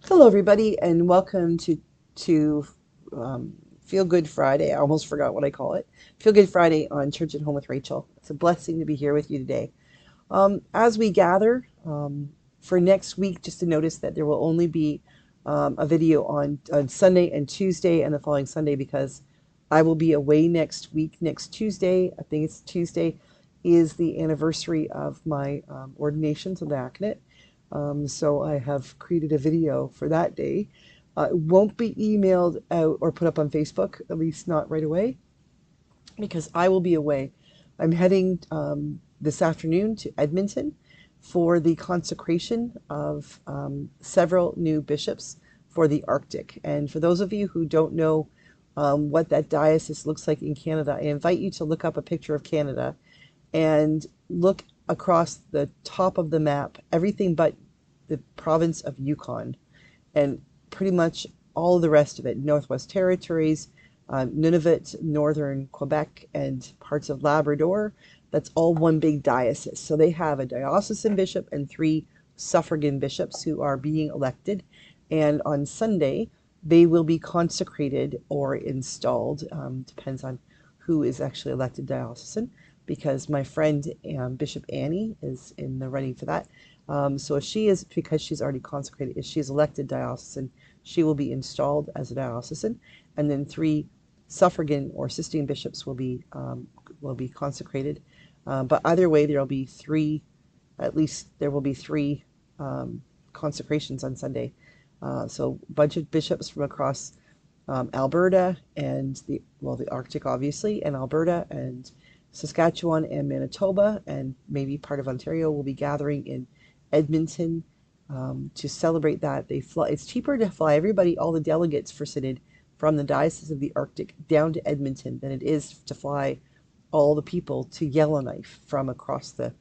Hello, everybody, and welcome to Feel Good Friday. I almost forgot what I call it. Feel Good Friday on Church at Home with Rachel. It's a blessing to be here with you today. As we gather for next week, just to notice that there will only be a video on Sunday and Tuesday and the following Sunday because I will be away next week. Next Tuesday, I think it's Tuesday, is the anniversary of my ordination to diaconate. So I have created a video for that day. It won't be emailed out or put up on Facebook, at least not right away, because I will be away. I'm heading this afternoon to Edmonton for the consecration of several new bishops for the Arctic. And for those of you who don't know what that diocese looks like in Canada, I invite you to look up a picture of Canada and look across the top of the map, everything but the province of Yukon, and pretty much all the rest of it, Northwest Territories, Nunavut, Northern Quebec, and parts of Labrador. That's all one big diocese. So they have a diocesan bishop and three suffragan bishops who are being elected. And on Sunday, they will be consecrated or installed, depends on who is actually elected diocesan, because my friend Bishop Annie is in the running for that. So if she is, because she's already consecrated, if she's elected diocesan, she will be installed as a diocesan, and then three suffragan or Sistine bishops will be consecrated. But either way, there will be three. At least there will be three consecrations on Sunday. So a bunch of bishops from across Alberta and the Arctic, obviously, and Alberta and Saskatchewan and Manitoba and maybe part of Ontario will be gathering in Edmonton to celebrate that. It's cheaper to fly everybody, all the delegates for Synod, from the Diocese of the Arctic down to Edmonton than it is to fly all the people to Yellowknife from across the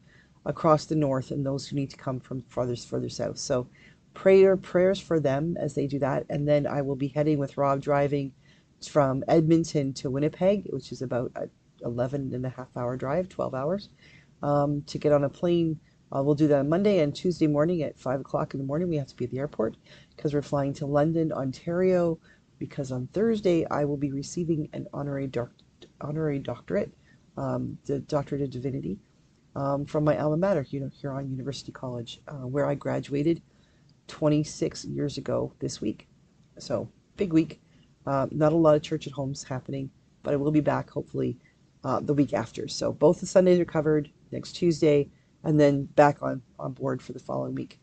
north, and those who need to come from further south. So prayers for them as they do that. And then I will be heading with Rob, driving from Edmonton to Winnipeg, which is about a 11 and a half hour drive, 12 hours, to get on a plane. We'll do that on Monday and Tuesday morning at 5 o'clock in the morning. We have to be at the airport because we're flying to London, Ontario, because on Thursday I will be receiving an honorary doctorate, the Doctorate of Divinity, from my alma mater, Huron University College, where I graduated 26 years ago this week. So big week. Not a lot of church at homes happening, but I will be back hopefully the week after. So both the Sundays are covered next Tuesday, and then back on board for the following week.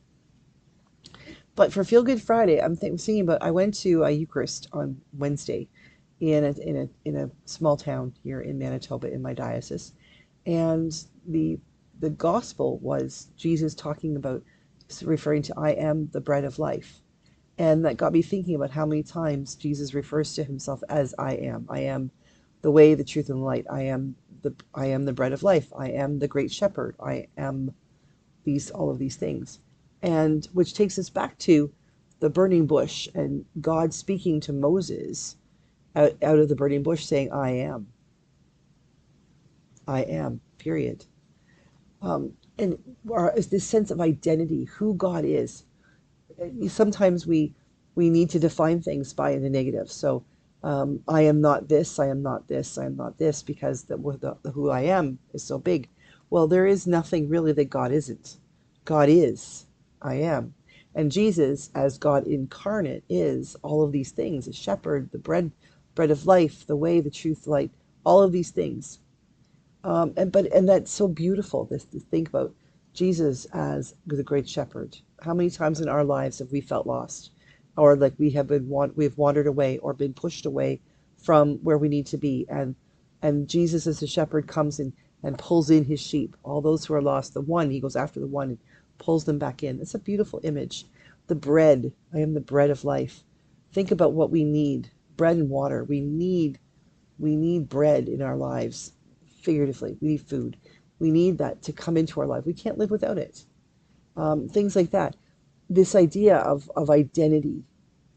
But for Feel Good Friday, I'm thinking about, I went to a Eucharist on Wednesday in a small town here in Manitoba in my diocese, and the gospel was Jesus talking about, referring to, I am the bread of life. And that got me thinking about how many times Jesus refers to himself as I am. I am the way, the truth, and the light. I am the bread of life. I am the great shepherd. I am all of these things. And which takes us back to the burning bush and God speaking to Moses out of the burning bush saying, I am, period. And this sense of identity, who God is. Sometimes we need to define things by the negative. So I am not this, I am not this, I am not this, because the who I am is so big. Well, there is nothing really that God isn't. God is, I am. And Jesus, as God incarnate, is all of these things: the shepherd, the bread of life, the way, the truth, light, all of these things. And that's so beautiful, this to think about Jesus as the great shepherd. How many times in our lives have we felt lost, or like we've wandered away or been pushed away from where we need to be, and Jesus as the shepherd comes in and pulls in his sheep, all those who are lost. He goes after the one and pulls them back in. It's a beautiful image. The bread, I am the bread of life. Think about what we need: bread and water. We need bread in our lives. Figuratively, we need food. We need that to come into our life. We can't live without it. Things like that. This idea of identity,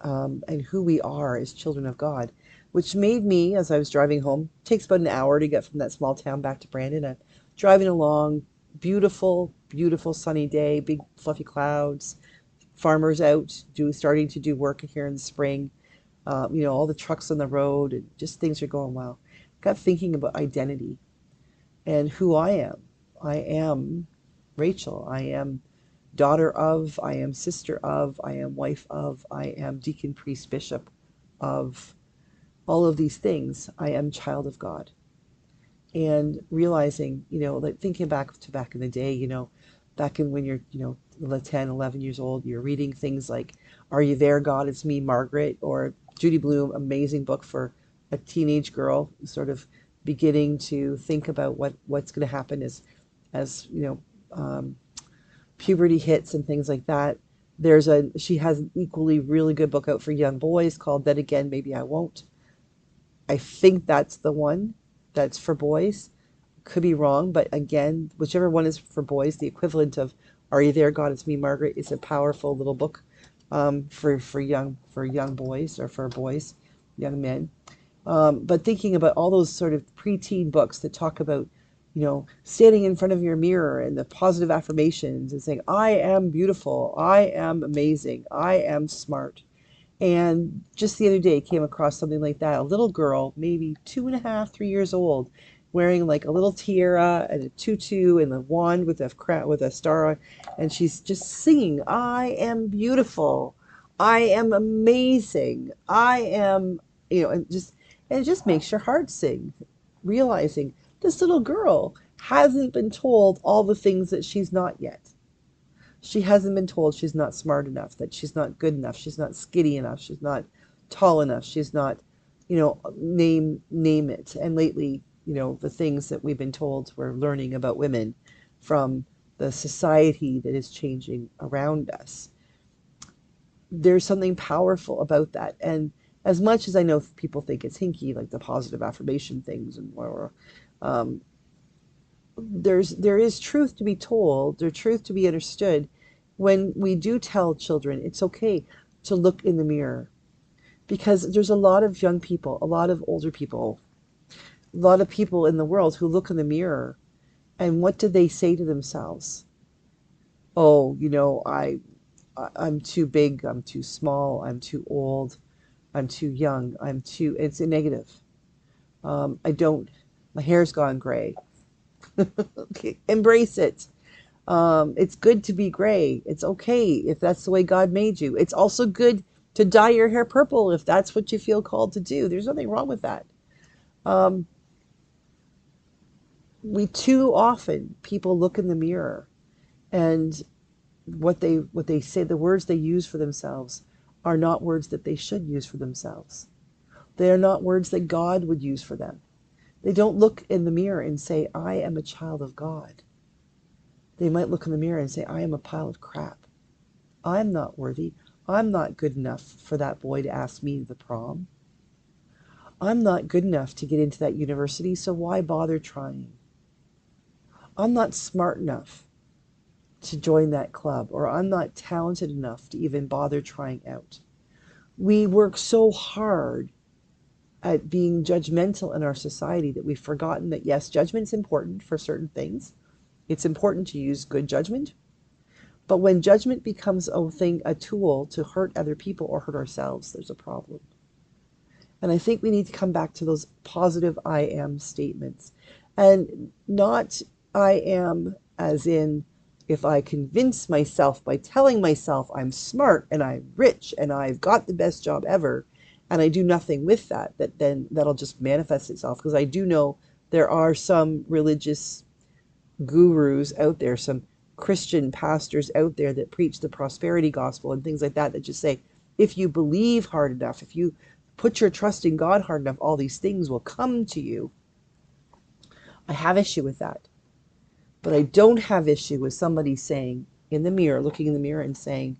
and who we are as children of God, which made me, as I was driving home, takes about an hour to get from that small town back to Brandon. I'm driving along, beautiful, beautiful sunny day, big fluffy clouds, farmers out starting to do work here in the spring. All the trucks on the road and just things are going well. Got thinking about identity and who I am. I am Rachel. I am daughter of, I am sister of, I am wife of, I am deacon, priest, bishop of, all of these things. I am child of God. And realizing, like thinking back in the day, back in when you're, 10, 11 years old, you're reading things like Are You There, God? It's Me, Margaret, or Judy Blume, amazing book for a teenage girl, sort of beginning to think about what's going to happen as puberty hits and things like that. She has an equally really good book out for young boys called Then Again, Maybe I Won't. I think that's the one that's for boys. Could be wrong, but again, whichever one is for boys, the equivalent of Are You There, God? It's Me, Margaret is a powerful little book for young boys or for boys, young men. But thinking about all those sort of preteen books that talk about, standing in front of your mirror and the positive affirmations and saying, I am beautiful, I am amazing, I am smart. And just the other day came across something like that. A little girl, maybe 2.5, 3 years old, wearing like a little tiara and a tutu and a wand with a star on, and she's just singing, I am beautiful, I am amazing, I am, and it just makes your heart sing, realizing this little girl hasn't been told all the things that she's not yet. She hasn't been told she's not smart enough, that she's not good enough, she's not skinny enough, she's not tall enough, she's not, name it. And lately, the things that we've been told we're learning about women from the society that is changing around us. There's something powerful about that. And as much as I know people think it's hinky, like the positive affirmation things and whatever, um, there is truth to be told, there's truth to be understood when we do tell children it's okay to look in the mirror, because there's a lot of young people, a lot of older people, a lot of people in the world who look in the mirror, and what do they say to themselves? Oh, I'm too big, I'm too small, I'm too old, I'm too young, it's a negative. I don't, my hair's gone gray. Okay, embrace it. It's good to be gray. It's okay if that's the way God made you. It's also good to dye your hair purple if that's what you feel called to do. There's nothing wrong with that. Um, we too often people look in the mirror, and what they say, the words they use for themselves are not words that they should use for themselves. They are not words that God would use for them. They don't look in the mirror and say, I am a child of God. They might look in the mirror and say, I am a pile of crap. I'm not worthy. I'm not good enough for that boy to ask me to the prom. I'm not good enough to get into that university, so why bother trying? I'm not smart enough to join that club, or I'm not talented enough to even bother trying out. We work so hard at being judgmental in our society that we've forgotten that, yes, judgment's important for certain things. It's important to use good judgment. But when judgment becomes a tool to hurt other people or hurt ourselves, there's a problem. And I think we need to come back to those positive I am statements. And not I am as in, if I convince myself by telling myself I'm smart and I'm rich and I've got the best job ever, and I do nothing with that then that'll just manifest itself. Because I do know there are some religious gurus out there, some Christian pastors out there that preach the prosperity gospel and things like that just say, if you believe hard enough, if you put your trust in God hard enough, all these things will come to you. I have issue with that. But I don't have issue with somebody saying in the mirror, looking in the mirror and saying,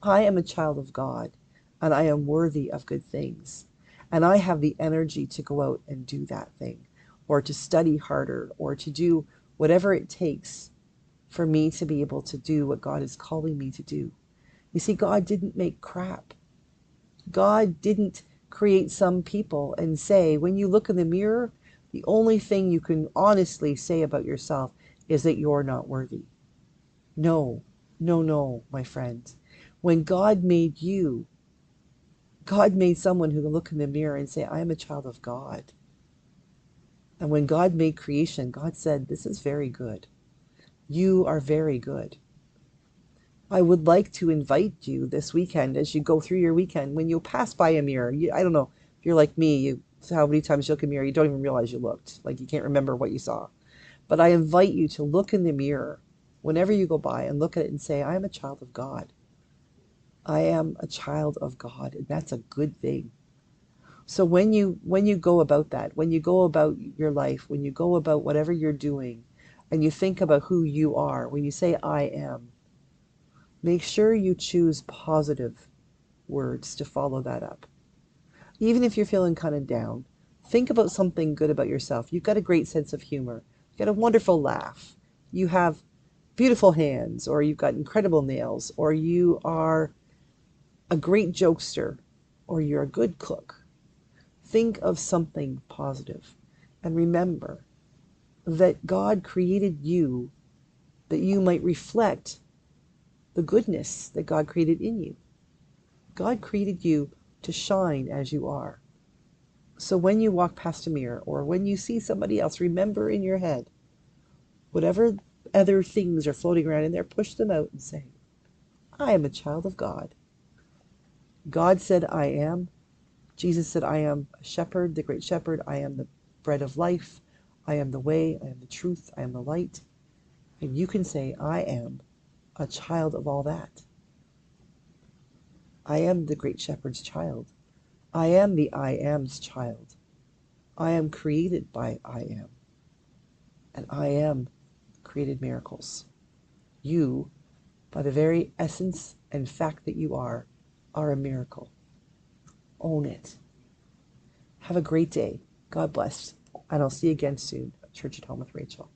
I am a child of God and I am worthy of good things. And I have the energy to go out and do that thing, or to study harder, or to do whatever it takes for me to be able to do what God is calling me to do. You see, God didn't make crap. God didn't create some people and say, when you look in the mirror, the only thing you can honestly say about yourself is that you're not worthy. No, no, no, my friend. When God made you, God made someone who can look in the mirror and say, I am a child of God. And when God made creation, God said, this is very good. You are very good. I would like to invite you this weekend as you go through your weekend, when you pass by a mirror. I don't know if you're like me, how many times you look in a mirror, you don't even realize you looked. Like you can't remember what you saw. But I invite you to look in the mirror whenever you go by and look at it and say, I am a child of God. I am a child of God, and that's a good thing. So when you go about that, when you go about your life, when you go about whatever you're doing, and you think about who you are, when you say I am, make sure you choose positive words to follow that up. Even if you're feeling kind of down, think about something good about yourself. You've got a great sense of humor. You've got a wonderful laugh. You have beautiful hands, or you've got incredible nails, or you are a great jokester, or you're a good cook. Think of something positive, and remember that God created you that you might reflect the goodness that God created in you. God created you to shine as you are. So when you walk past a mirror or when you see somebody else, remember in your head, whatever other things are floating around in there, push them out and say, I am a child of God. God said, I am. Jesus said, I am a shepherd, the great shepherd. I am the bread of life. I am the way. I am the truth. I am the light. And you can say, I am a child of all that. I am the great shepherd's child. I am the I am's child. I am created by I am. And I am created miracles. You, by the very essence and fact that you are a miracle. Own it. Have a great day. God bless. And I'll see you again soon at Church at Home with Rachel.